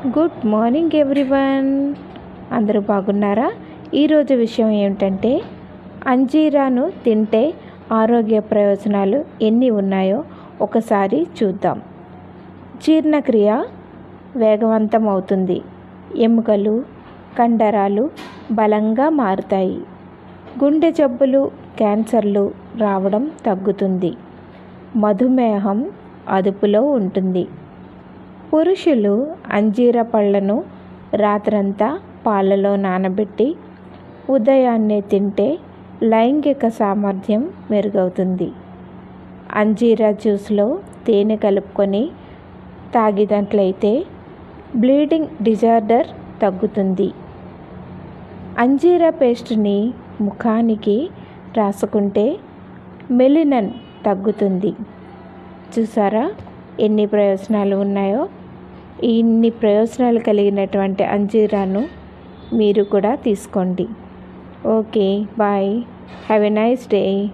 Good morning everyone. అందరూ బాగున్నారా? ఈరోజు విషయం ఏమిటంటే అంజీరాను తింటే ఆరోగ్య ప్రయోజనాలు ఎన్ని ఉన్నాయో ఒకసారి చూద్దాం. జీర్ణక్రియ వేగవంతం అవుతుంది. ఎముకలు, కండరాలు బలంగా మారుతాయి. గుండె జబ్బులు, క్యాన్సర్లు రావడం తగ్గుతుంది. మధుమేహం అదుపులో ఉంటుంది. పురుషులు అంజీర పళ్ళను రాత్రంతా పాలలో నానబెట్టి ఉదయాన్నే తింటే లైంగిక సామర్థ్యం మెరుగవుతుంది. అంజీరా జ్యూస్లో తేనె కలుపుకొని తాగినట్లయితే బ్లీడింగ్ డిజార్డర్ తగ్గుతుంది. అంజీరా పేస్ట్ని ముఖానికి రాసుకుంటే మెలినన్ తగ్గుతుంది. చూసారా ఎన్ని ప్రయోజనాలు ఉన్నాయో? ఇన్ని ప్రయోజనాలు కలిగినటువంటి అంజీరాను మీరు కూడా తీసుకోండి. Okay, bye. Have a nice day.